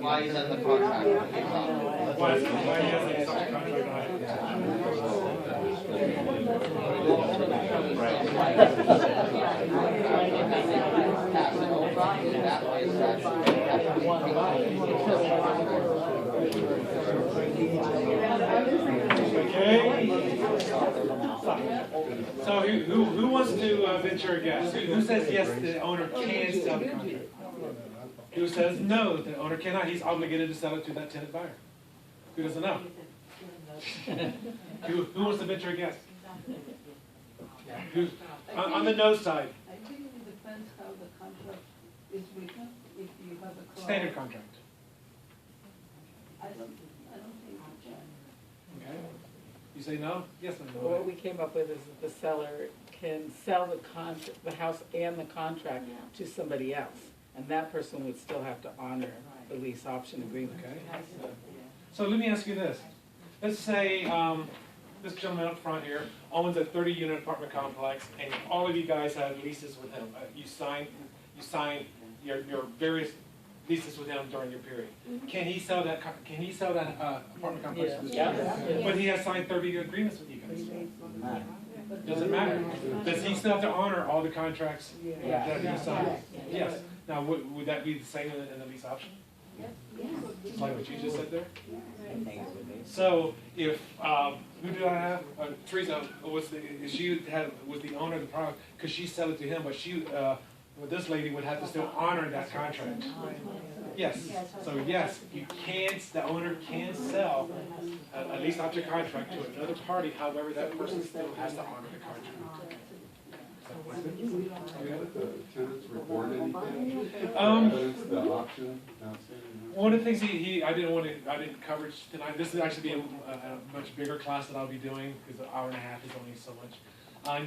Why is that the contract? Why is it such a contract? Okay. So who wants to venture a guess? Who says yes, the owner can sell the contract? Who says no, the owner cannot? He's obligated to sell it to that tenant buyer. Who doesn't know? Who wants to venture a guess? Who's on the no side? I think it depends how the contract is written. If you have a clause. Standard contract. I don't think you can. Okay. You say no? Yes or no? What we came up with is that the seller can sell the house and the contract to somebody else, and that person would still have to honor the lease option agreement. Okay. So let me ask you this. Let's say this gentleman up front here owns a 30-unit apartment complex, and all of you guys have leases with him. You sign your various leases with him during your period. Can he sell that? Can he sell that apartment complex? Yeah. But he has signed 30 agreements with you guys. Doesn't matter. Does he still have to honor all the contracts that he signed? Yes. Now, would that be the same in the lease option? Like what you just said there? So if, who did I have? Teresa was the owner of the product, because she sold it to him, but this lady would have to still honor that contract. Yes. So yes, the owner can sell a lease option contract to another party, however, that person still has to honor the contract. The tenants report anything? The option? One of the things I didn't cover tonight. This is actually be a much bigger class that I'll be doing because an hour and a half is only so much.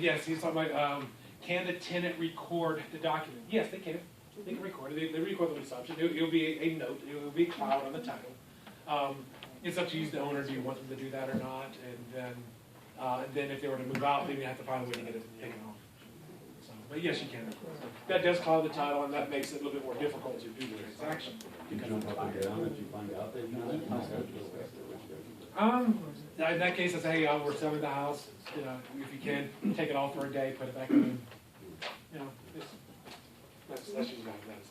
Yes, he's talking about, can the tenant record the document? Yes, they can. They can record it. They record the lease option. It'll be a note. It will be a cloud on the title. It's up to you, the owner, do you want them to do that or not? And then if they were to move out, then you have to find a way to get it taken off. So, but yes, you can. That does cloud the title, and that makes it a little bit more difficult to do the transaction. You jump up and down if you find out they've done it? In that case, I say, hey, we're selling the house. You know, if you can, take it off for a day, put it back in. You know, that's usually how that is.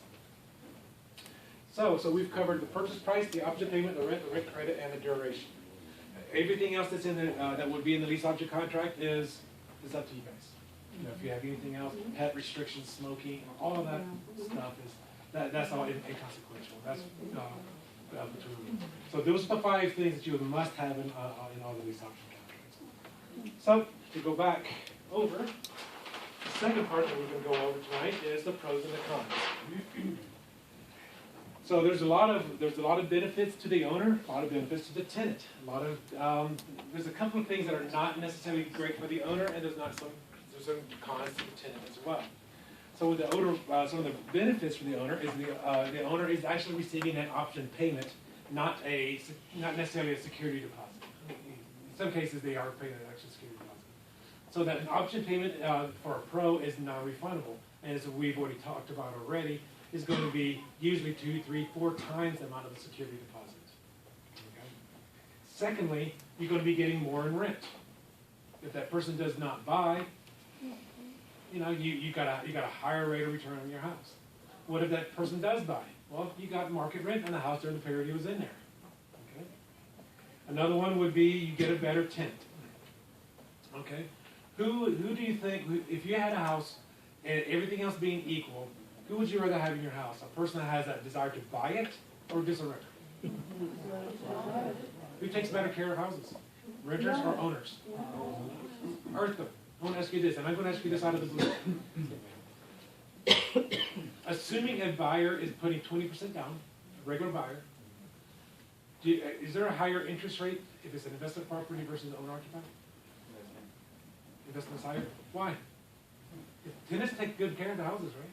So we've covered the purchase price, the option payment, the rent credit, and the duration. Everything else that's in the that would be in the lease option contract is up to you guys. You know, if you have anything else, pet restrictions, smoking, all of that stuff is that's all inconsequential. That's between you. So those are the 5 things that you must have in all the lease option contracts. So to go back over, the second part that we're going to go over tonight is the pros and the cons. So there's a lot of benefits to the owner, a lot of benefits to the tenant. There's a couple of things that are not necessarily great for the owner, and there's some cons to the tenant as well. So with the owner, some of the benefits for the owner is the owner is actually receiving an option payment, not necessarily a security deposit. In some cases, they are paying an extra security deposit. So that an option payment for a pro is non-refundable, and as we've already talked about already, is going to be usually 2, 3, 4 times the amount of the security deposit. Okay? Secondly, you're going to be getting more in rent. If that person does not buy, you know, you got a higher rate of return on your house. What if that person does buy? Well, you got market rent on the house during the period he was in there. Okay. Another one would be you get a better tenant. Okay. Who do you think, if you had a house and everything else being equal, who would you rather have in your house? A person that has that desire to buy it, or just a renter? Who takes better care of houses? Renters or owners? Arthur, I want to ask you this, and I'm going to ask you this out of the blue. Assuming a buyer is putting 20% down, a regular buyer, is there a higher interest rate if it's an investment property versus owner-occupied? Investment's higher? Why? Tenants take good care of the houses, right?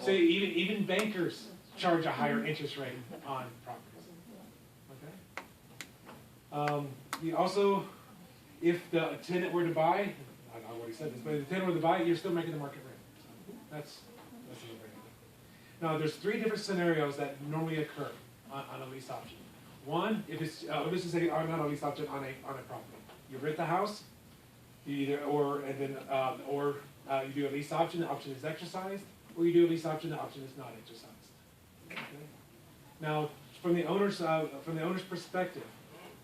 So even bankers charge a higher interest rate on properties. Okay. You also, if the tenant were to buy, I already said this, but if the tenant were to buy, you're still making the market rate. That's a no-brainer. Now, there's 3 different scenarios that normally occur on a lease option. One, if it's let's just say not a lease option on a property. You rent the house, you either you do a lease option, the option is exercised, or you do a lease option, the option is not exercised. Okay? Now, from the owner's perspective,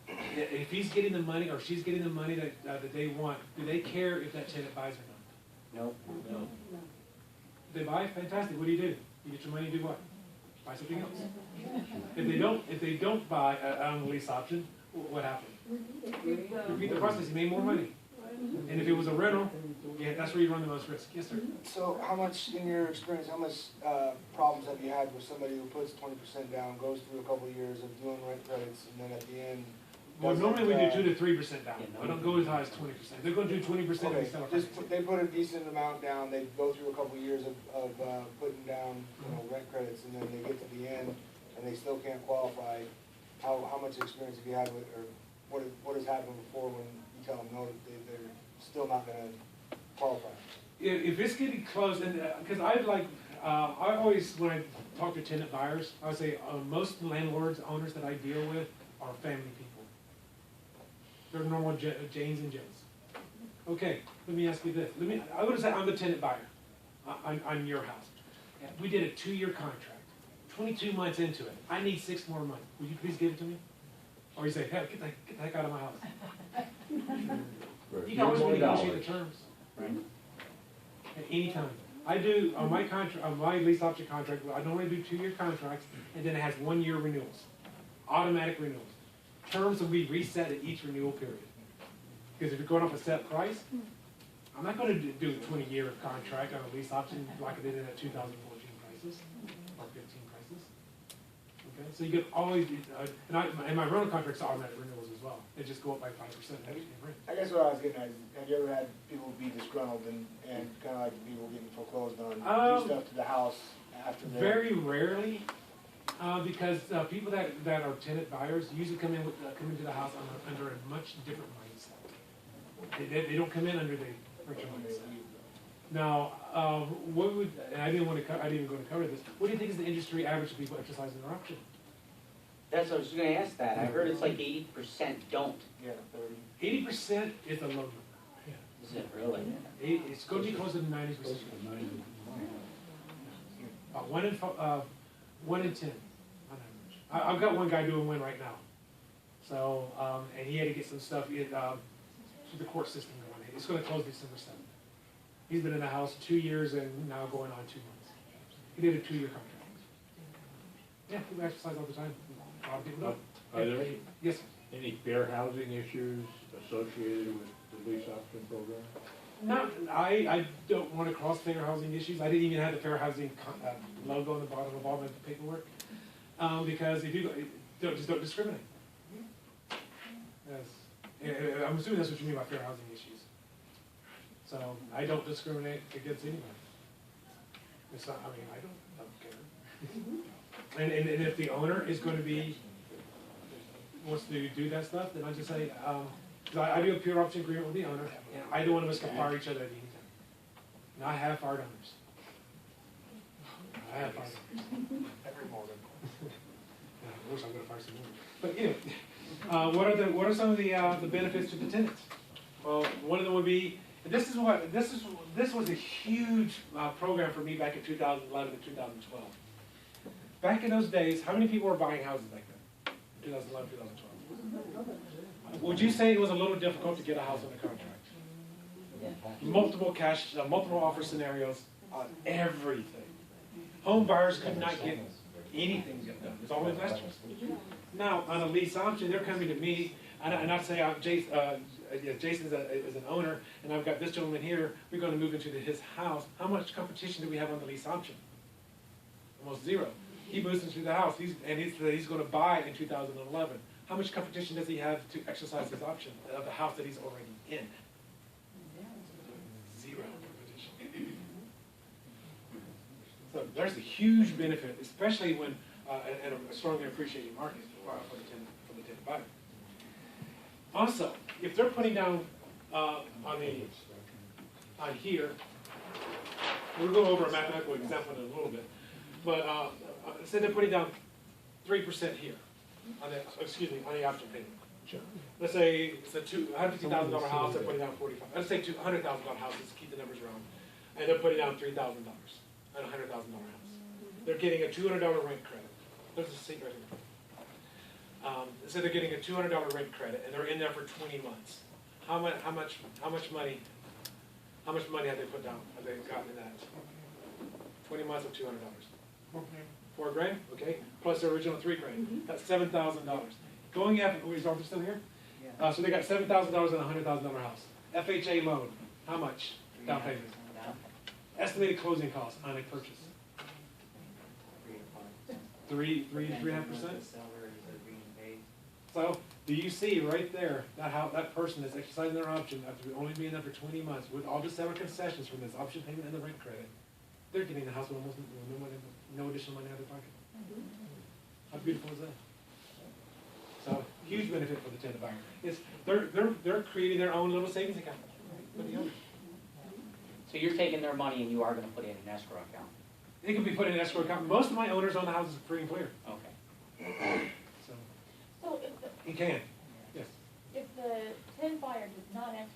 if he's getting the money or she's getting the money that they want, do they care if that tenant buys or not? No. If they buy, fantastic. What do? You get your money, do what? Buy something else. If they don't buy on the lease option, what happened? Repeat the process. You made more money. And if it was a rental, yeah, that's where you run the most risk. Yes, sir. So how much, in your experience, how much problems have you had with somebody who puts 20% down, goes through a couple of years of doing rent credits, and then at the end? Well, normally we do 2 to 3% down. I don't go as high as 20%. They're going to do 20% if Okay, we sell they put a decent amount down, they go through a couple of years of putting down, rent credits, and then they get to the end, and they still can't qualify. How much experience have you had with, or what has happened before when you tell them no, that they're still not going to qualify? If it's getting close, and because I always, when I talk to tenant buyers, I would say most landlords, owners that I deal with are family people. They're normal Janes and Joes. Okay, let me ask you this. I would say I'm the tenant buyer on your house. We did a 2-year contract. 22 months into it. I need 6 more months. Would you please give it to me? Or you say, hey, get the heck out of my house. You can always renegotiate the terms. Right? At any time. I do, on my lease option contract, I normally do 2-year contracts, and then it has 1-year renewals. Automatic renewals. Terms will be reset at each renewal period. Because if you're going off a set price, I'm not going to do a 20-year contract on a lease option like I did in at 2014 prices or 15 prices. Okay, so you get always, and my rental contracts are automatic renewals as well. well. They just go up by 5%. I guess what I was getting at is, have you ever had people be disgruntled and kinda like people getting foreclosed on, do stuff to the house after they're? Very rarely, because people that are tenant buyers usually come into the house under a much different mindset. They don't come in under the purchase mindset. Now, what would, and I didn't even go to cover this, what do you think is the industry average of people exercising their option? That's what I was gonna ask that. I heard it's like 80% don't. Yeah, 30. 80% is a low number. Is it really? It's going to be closer to 90%. One in 10. On average. I've got one guy doing one right now. So, and he had to get some stuff through the court system going. It's going to close December 7th. He's been in the house 2 years and now going on 2 months. He did a 2-year contract. Yeah, people exercise all the time. A lot of people don't. Are there Yes, sir. any fair housing issues associated with the lease option program? No, I don't want to cross fair housing issues. I didn't even have the fair housing logo on the bottom of all my paperwork. Because if you just don't discriminate. Yes. I'm assuming that's what you mean by fair housing issues. So I don't discriminate against anybody. It's not, I mean, I don't care. And if the owner is going to wants to do that stuff, then I just say, I do a pure option agreement with the owner, and either one of us can fire each other at any time. And I have fired owners. I have fired owners. Every morning. I wish I would have fired some more. But anyway, what are some of the benefits to the tenants? Well, one of them would be, this was a huge program for me back in 2011 and 2012. Back in those days, how many people were buying houses back then? 2011, 2012. Would you say it was a little difficult to get a house under contract? Multiple offer scenarios on everything. Home buyers could not get anything done. It was all investors. Now, on a lease option, they're coming to me, and I say, Jason is an owner, and I've got this gentleman here. We're going to move into his house. How much competition do we have on the lease option? Almost zero. He moves into the house, he's going to buy in 2011. How much competition does he have to exercise his option of the house that he's already in? Zero competition. So there's a huge benefit, especially when, and a strongly appreciated market for the tenant buyer. Also, if they're putting down on here, we'll go over a mathematical example in a little bit, but say they're putting down 3% here on the option payment. Sure. Let's say it's a $150,000 house, they're putting down $45,000. Let's say $200,000 house, let's keep the numbers round, and they're putting down $3,000 on a $100,000 house. They're getting a $200 rent credit. There's a seat right here. So they're getting a $200 rent credit, and they're in there for 20 months. How much money have they put down? Have they gotten in that? 20 months of $200. $4 grand, okay, plus their original $3 grand. That's $7,000. Going after, is Arthur still here? Yeah. So they got $7,000 on a $100,000 house. FHA loan, how much down payment? Estimated closing costs on a purchase. 3.5%. So, do you see right there that how that person is exercising their option after only being there for 20 months with all the several concessions from this option payment and the rent credit? They're getting the house with almost no additional money out of their pocket. How beautiful is that? So, huge benefit for the tenant buyer. It's they're creating their own little savings account for the owner. So you're taking their money and you are going to put it in an escrow account? It can be put in an escrow account. Most of my owners own the houses free and clear. Okay. So You can, yes. if the tenant buyer does not exercise,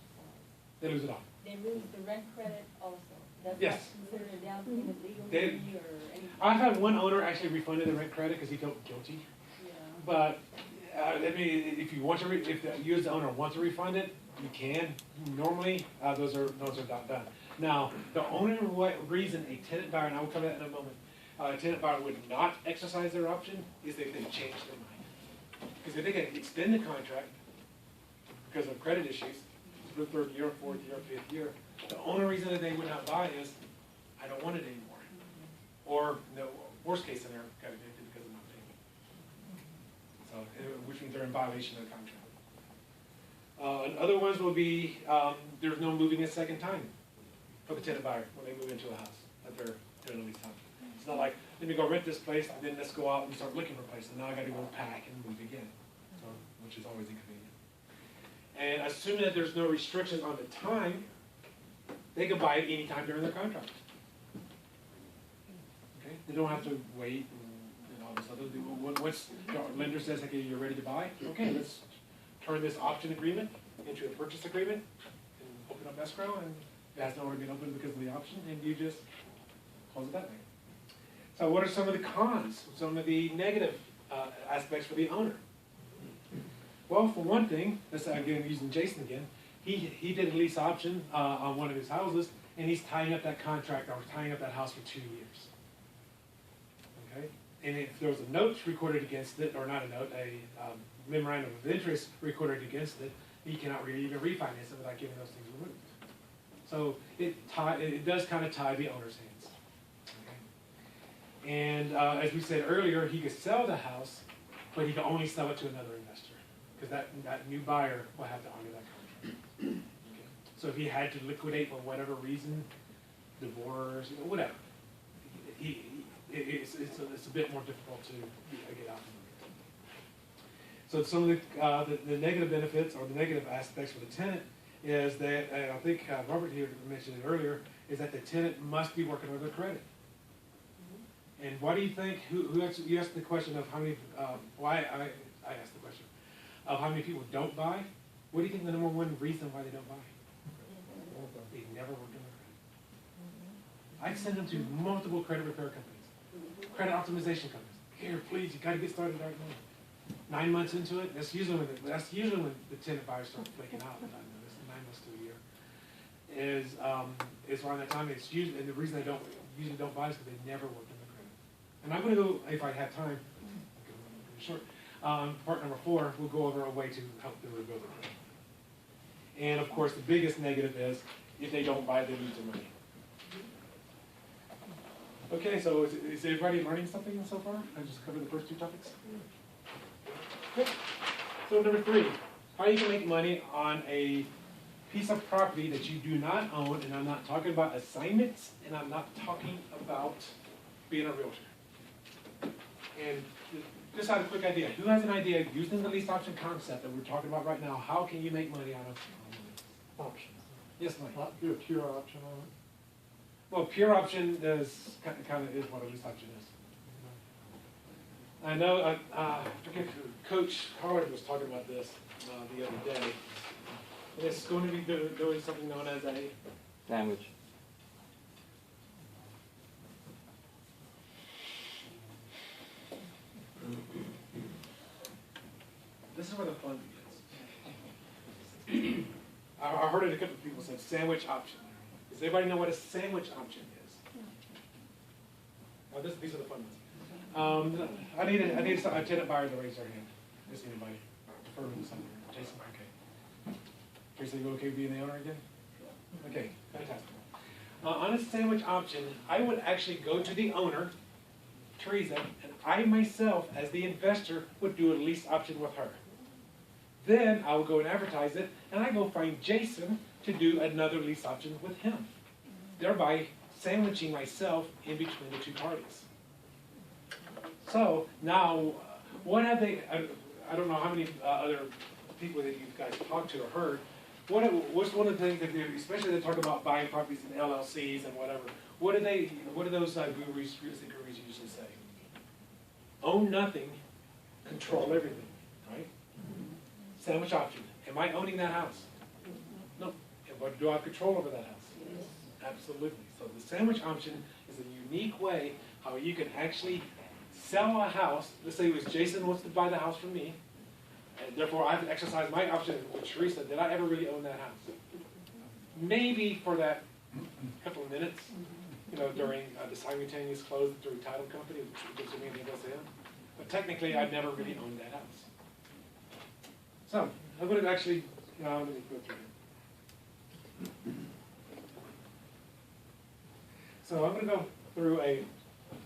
They lose it all. they lose the rent credit also? That's Yes. not considered a down payment They- legally or anything? I've had one owner actually refunded the rent credit because he felt guilty. Yeah. But I mean, if you want to, you as the owner want to refund it, you can. Normally, those are not done. Now, the only reason a tenant buyer, and I will cover that in a moment, a tenant buyer would not exercise their option is if they change their mind. Because if they can extend the contract because of credit issues, the third year, fourth year, fifth year, the only reason that they would not buy is, I don't want it anymore. Or, the worst case scenario, got evicted because of not paying. So, which means they're in violation of the contract. And other ones will be, there's no moving a second time for the tenant buyer when they move into a house that they're doing a lease option. It's not like, let me go rent this place, and then let's go out and start looking for a place, and now I gotta go pack and move again, so, which is always inconvenient. And assuming that there's no restrictions on the time, they can buy it anytime during their contract. Okay, they don't have to wait and all this other thing. Once the lender says, okay, you're ready to buy, okay, let's turn this option agreement into a purchase agreement and open up escrow, and it hasn't already been opened because of the option, and you just close it that way. So what are some of the cons, some of the negative aspects for the owner? Well, for one thing, this again using Jason again, he did a lease option on one of his houses, and he's tying up that contract or tying up that house for 2 years. Okay, and if there was a note recorded against it, or not a note, a memorandum of interest recorded against it, he cannot really even refinance it without getting those things removed. So it does kind of tie the owner's hands. Okay? And as we said earlier, he could sell the house, but he can only sell it to another investor, because that new buyer will have to honor that contract. Okay? So if he had to liquidate for whatever reason, divorce, whatever, it's a bit more difficult to get out. So some of the negative benefits or the negative aspects for the tenant is that, and I think Robert here mentioned it earlier, is that the tenant must be working on their credit. And why do you think, you asked the question of how many, why I asked the question of how many people don't buy. What do you think the number one reason why they don't buy? They never worked on their credit. I send them to multiple credit repair companies, credit optimization companies. Here, please, you got to get started right now. 9 months into it, that's usually when the tenant buyers start flaking out. This is 9 months to a year. Is around that time. It's usually, and the reason they usually don't buy is because they never worked on their credit. And I'm going to go, if I have time, short. Part number 4, we'll go over a way to help them rebuild their credit. And of course, the biggest negative is if they don't buy, they lose their money. Okay, so is everybody learning something so far? I just covered the first 2 topics. Okay. So number 3, how you can make money on a piece of property that you do not own, and I'm not talking about assignments, and I'm not talking about being a realtor. And just had a quick idea. Who has an idea, using the lease option concept that we're talking about right now, how can you make money on a option? Yes, Mike? Do a pure option on it. Well, pure option is kind of is what a lease option is. I know, Coach Howard was talking about this the other day. And it's going to be doing something known as a sandwich. This is where the fun begins. I heard it a couple of people said sandwich option. Does everybody know what a sandwich option is? Oh, these are the fun ones. I need a tenant buyer to raise their hand. Is anybody? Defer to somebody. Jason, okay. Jason, you okay being the owner again? Okay, fantastic. On a sandwich option, I would actually go to the owner, Teresa, and I myself, as the investor, would do a lease option with her. Then I will go and advertise it, and I go find Jason to do another lease option with him, thereby sandwiching myself in between the 2 parties. So now, what have they? I don't know how many other people that you guys talked to or heard. What's one of the things that they, especially they talk about buying properties in LLCs and whatever? What do those gurus, real estate gurus usually say? Own nothing, control everything, right? Sandwich option. Am I owning that house? No. But do I have control over that house? Yes. Absolutely. So the sandwich option is a unique way how you can actually sell a house. Let's say it was Jason wants to buy the house from me, and therefore I have to exercise my option with Teresa. Did I ever really own that house? Maybe for that couple of minutes, during the simultaneous close through title company, which gives me anything goes to him. But technically, I never really owned that house. So I'm going to actually let me go through here. So I'm going to go through a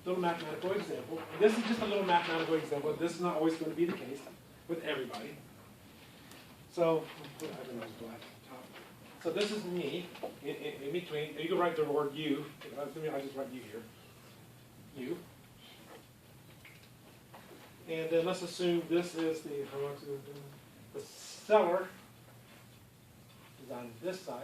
little mathematical example. This is just a little mathematical example. This is not always going to be the case with everybody. So, I don't know, it's black top. So this is me, in between, you can write the word you, I just write you here. You. And then let's assume this is the seller is on this side.